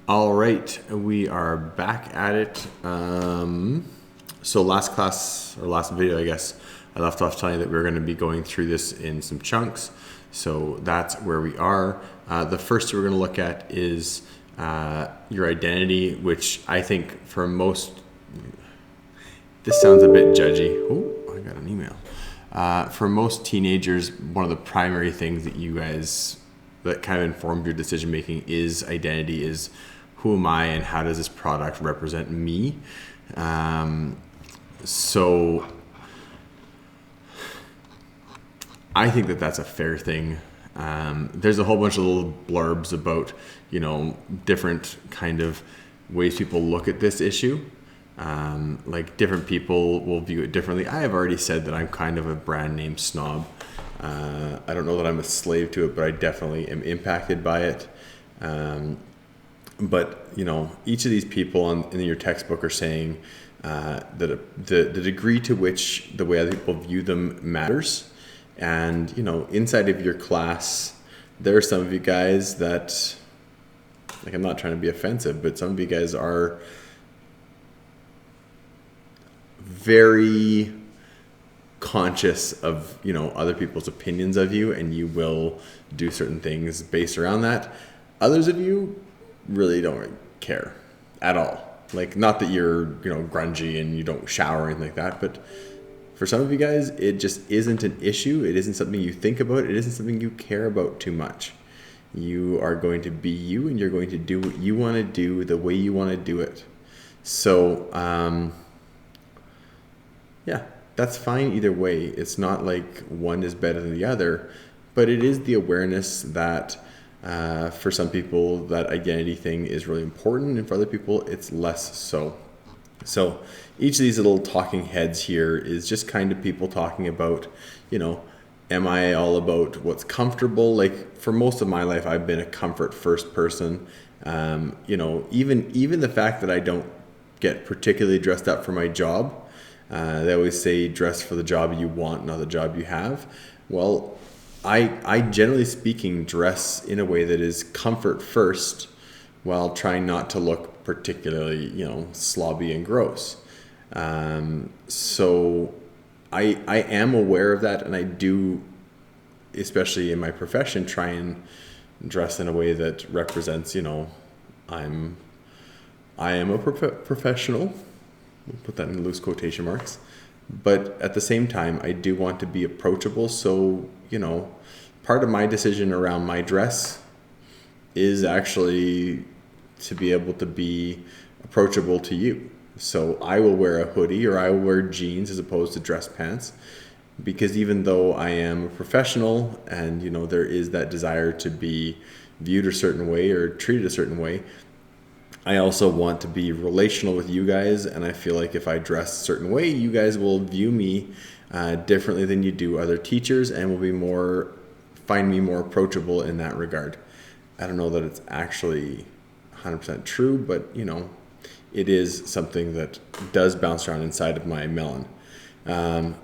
All right, we are back at it. So last class, or last video, I guess, I left off telling you that we were going to be going through this in some chunks. So that's where we are. The first we're going to look at is your identity, which I think for most, this sounds a bit judgy. Oh, I got an email. For most teenagers, one of the primary things that you guys, that kind of informed your decision making is identity, is who am I and how does this product represent me? So I think that that's a fair thing. There's a whole bunch of little blurbs about, different kind of ways people look at this issue. Like different people will view it differently. I have already said that I'm kind of a brand name snob. I don't know that I'm a slave to it, but I definitely am impacted by it. But each of these people in your textbook are saying that the degree to which the way other people view them matters. And inside of your class, there are some of you guys that, like, I'm not trying to be offensive, but some of you guys are very conscious of other people's opinions of you, and you will do certain things based around that. Others of you really don't care at all. Like, not that you're grungy and you don't shower or anything like that, but for some of you guys, it just isn't an issue. It isn't something you think about. It isn't something you care about too much. You are going to be you, and you're going to do what you want to do the way you want to do it. So yeah, that's fine either way. It's not like one is better than the other, but it is the awareness that for some people that identity thing is really important, and for other people it's less so. So each of these little talking heads here is just kind of people talking about, am I all about what's comfortable? Like, for most of my life, I've been a comfort first person. Even the fact that I don't get particularly dressed up for my job. They always say dress for the job you want, not the job you have. Well, I generally speaking dress in a way that is comfort first, while trying not to look particularly, slobby and gross. So I am aware of that, and I do, especially in my profession, try and dress in a way that represents, I am a professional. We'll put that in loose quotation marks. But at the same time, I do want to be approachable. So, part of my decision around my dress is actually to be able to be approachable to you. So I will wear a hoodie, or I will wear jeans as opposed to dress pants, because even though I am a professional and, there is that desire to be viewed a certain way or treated a certain way, I also want to be relational with you guys, and I feel like if I dress a certain way, you guys will view me differently than you do other teachers, and will find me more approachable in that regard. I don't know that it's actually 100% true, but it is something that does bounce around inside of my melon. Other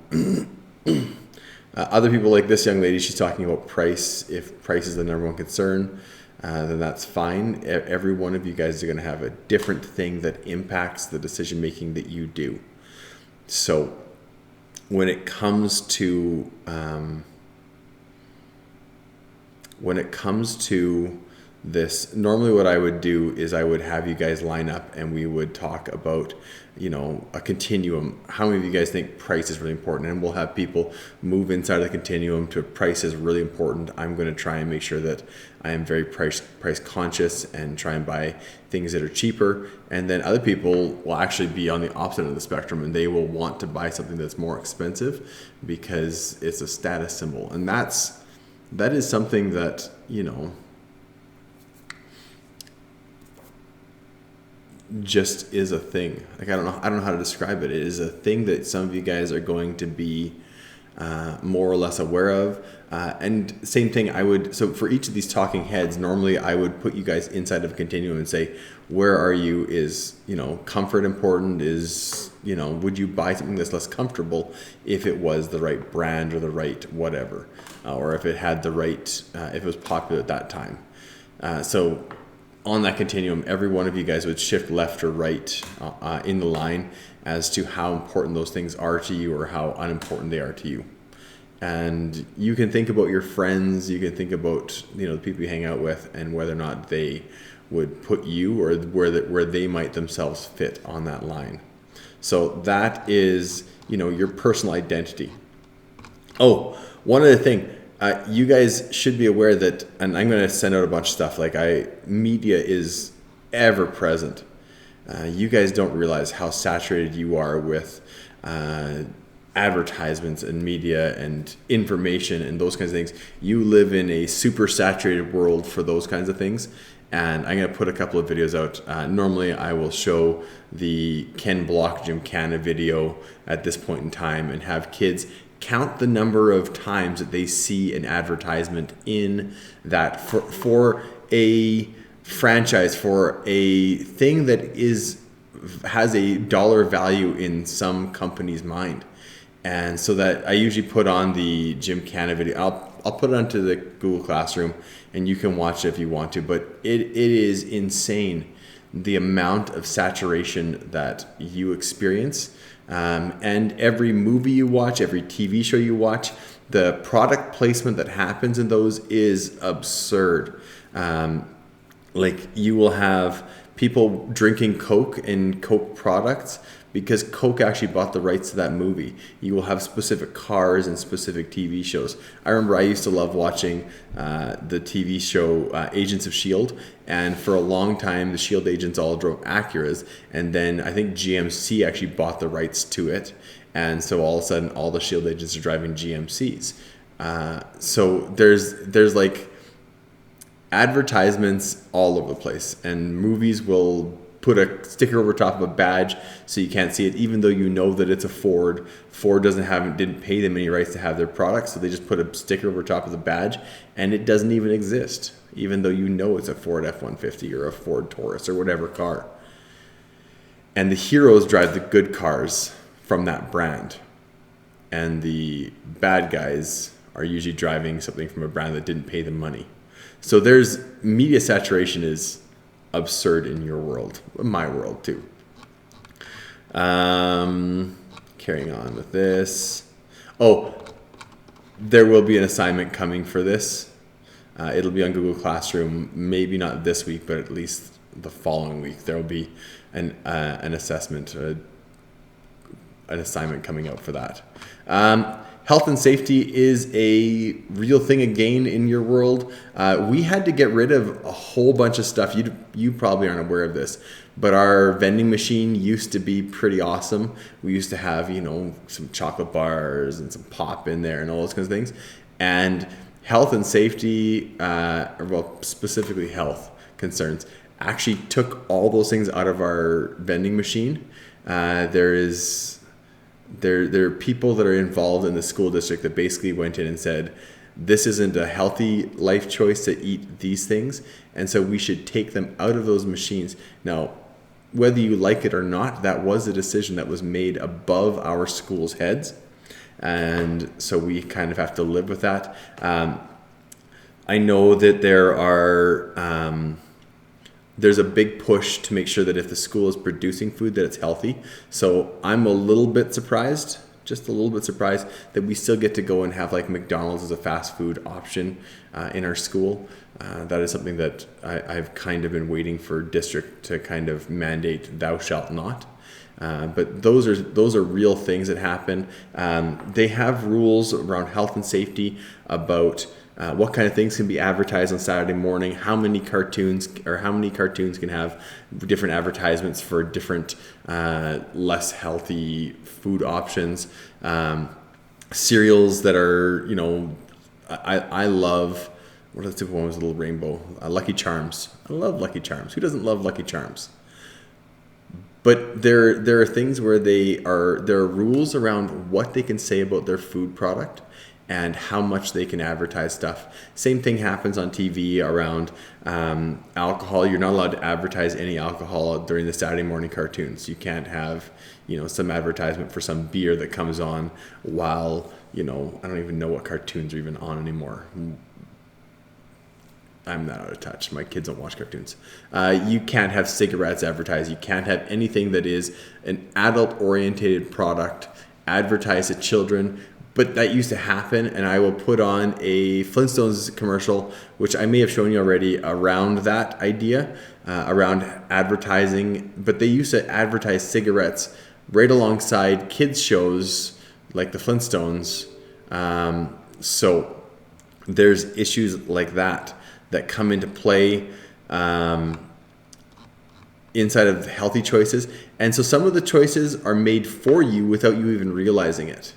people, like this young lady, she's talking about price. If price is the number one concern, then that's fine. Every one of you guys are going to have a different thing that impacts the decision making that you do. So when it comes to this, normally what I would do is I would have you guys line up and we would talk about, a continuum. How many of you guys think price is really important? And we'll have people move inside of the continuum to price is really important. I'm going to try and make sure that I am very price conscious and try and buy things that are cheaper. And then other people will actually be on the opposite of the spectrum, and they will want to buy something that's more expensive because it's a status symbol. And that is something that, just is a thing. Like, I don't know how to describe it. It is a thing that some of you guys are going to be more or less aware of. And same thing, so for each of these talking heads, normally I would put you guys inside of a continuum and say, where are you? Is, comfort important? Is, would you buy something that's less comfortable if it was the right brand or the right whatever, or if it had the right, if it was popular at that time. So on that continuum, every one of you guys would shift left or right in the line as to how important those things are to you or how unimportant they are to you. And you can think about your friends, you can think about, the people you hang out with and whether or not they would put you or where they might themselves fit on that line. So that is, your personal identity. Oh, one other thing, you guys should be aware that, and I'm going to send out a bunch of stuff, media is ever present. You guys don't realize how saturated you are with advertisements and media and information and those kinds of things. You live in a super saturated world for those kinds of things. And I'm going to put a couple of videos out. Normally I will show the Ken Block Gymkhana video at this point in time and have kids count the number of times that they see an advertisement in that for a franchise, for a thing that has a dollar value in some company's mind. And so that I usually put on the Gymkhana video. I'll put it onto the Google Classroom and you can watch it if you want to, but it is insane the amount of saturation that you experience. And every movie you watch, every TV show you watch, the product placement that happens in those is absurd. You will have people drinking Coke and Coke products because Coke actually bought the rights to that movie. You will have specific cars and specific TV shows. I remember I used to love watching the TV show Agents of S.H.I.E.L.D. And for a long time, the S.H.I.E.L.D. agents all drove Acuras. And then I think GMC actually bought the rights to it. And so all of a sudden, all the S.H.I.E.L.D. agents are driving GMCs. So there's advertisements all over the place. And movies will put a sticker over top of a badge so you can't see it, even though you know that it's a Ford. Ford didn't pay them any rights to have their products, so they just put a sticker over top of the badge, and it doesn't even exist, even though you know it's a Ford F-150 or a Ford Taurus or whatever car. And the heroes drive the good cars from that brand, and the bad guys are usually driving something from a brand that didn't pay them money. So there's media saturation is absurd in your world, my world too. Carrying on with this. Oh, there will be an assignment coming for this. It'll be on Google Classroom, maybe not this week, but at least the following week. There will be an assessment, an assignment coming out for that. Health and safety is a real thing again in your world. We had to get rid of a whole bunch of stuff. You probably aren't aware of this, but our vending machine used to be pretty awesome. We used to have, some chocolate bars and some pop in there and all those kinds of things. And health and safety, specifically health concerns, actually took all those things out of our vending machine. There are people that are involved in the school district that basically went in and said, this isn't a healthy life choice to eat these things, and so we should take them out of those machines. Now, whether you like it or not, that was a decision that was made above our school's heads, and so we kind of have to live with that. I know that there's a big push to make sure that if the school is producing food, that it's healthy. So I'm a little bit surprised, just a little bit surprised, that we still get to go and have McDonald's as a fast food option in our school. That is something that I've kind of been waiting for district to kind of mandate, thou shalt not. But those are real things that happen. They have rules around health and safety about what kind of things can be advertised on Saturday morning, how many cartoons can have different advertisements for different less healthy food options. Cereals that are, I love, what are the typical ones with a little rainbow? Lucky Charms. I love Lucky Charms. Who doesn't love Lucky Charms? But there are things where there are rules around what they can say about their food product and how much they can advertise stuff. Same thing happens on TV around alcohol. You're not allowed to advertise any alcohol during the Saturday morning cartoons. You can't have, some advertisement for some beer that comes on while, I don't even know what cartoons are even on anymore. I'm not out of touch. My kids don't watch cartoons. You can't have cigarettes advertised. You can't have anything that is an adult-orientated product advertised to children. But that used to happen, and I will put on a Flintstones commercial, which I may have shown you already, around that idea, around advertising. But they used to advertise cigarettes right alongside kids shows like the Flintstones. So there's issues like that come into play inside of healthy choices. And so some of the choices are made for you without you even realizing it.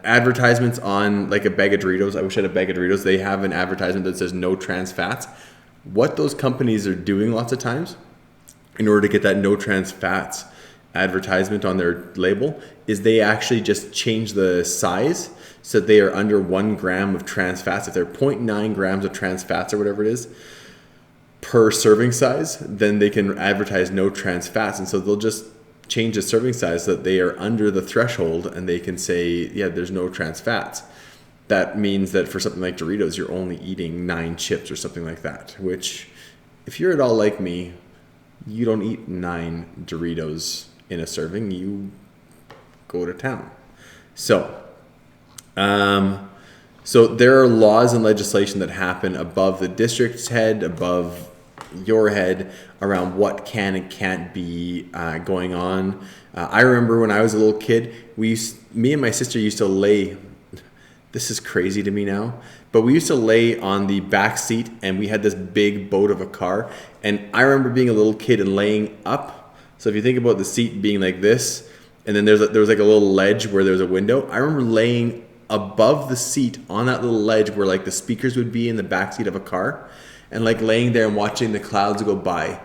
Advertisements on like a bag of Doritos. I wish I had a bag of Doritos. They have an advertisement that says no trans fats. What those companies are doing lots of times in order to get that no trans fats advertisement on their label is they actually just change the size so that they are under 1 gram of trans fats. If they're 0.9 grams of trans fats or whatever it is per serving size, then they can advertise no trans fats. And so they'll just change the serving size so that they are under the threshold and they can say, yeah, there's no trans fats. That means that for something like Doritos, you're only eating 9 chips or something like that, which if you're at all like me, you don't eat 9 Doritos in a serving, you go to town. So there are laws and legislation that happen above the district's head, above your head, around what can and can't be going on. I remember when I was a little kid, me and my sister used to lay, this is crazy to me now, but we used to lay on the back seat and we had this big boat of a car. And I remember being a little kid and laying up. So if you think about the seat being like this, and then there was like a little ledge where there was a window. I remember laying above the seat on that little ledge where like the speakers would be in the back seat of a car, and like laying there and watching the clouds go by,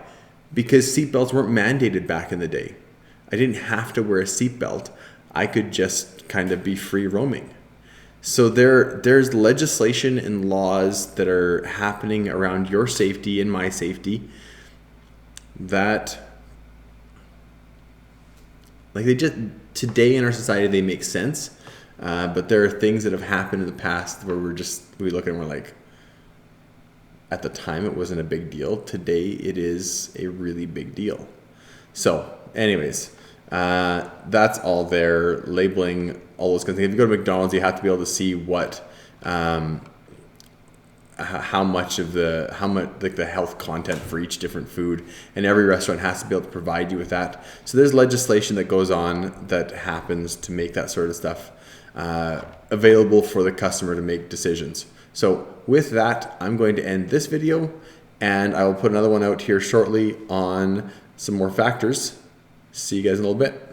because seatbelts weren't mandated back in the day. I didn't have to wear a seatbelt. I could just kind of be free roaming. So there's legislation and laws that are happening around your safety and my safety that, like, they just, today in our society, they make sense. But there are things that have happened in the past where we look and we're like, at the time it wasn't a big deal. Today it is a really big deal. So anyways, that's all there, labeling all those kinds of things. If you go to McDonald's, you have to be able to see what, how much like the health content for each different food, and every restaurant has to be able to provide you with that. So there's legislation that goes on that happens to make that sort of stuff available for the customer to make decisions. So with that, I'm going to end this video, and I will put another one out here shortly on some more factors. See you guys in a little bit.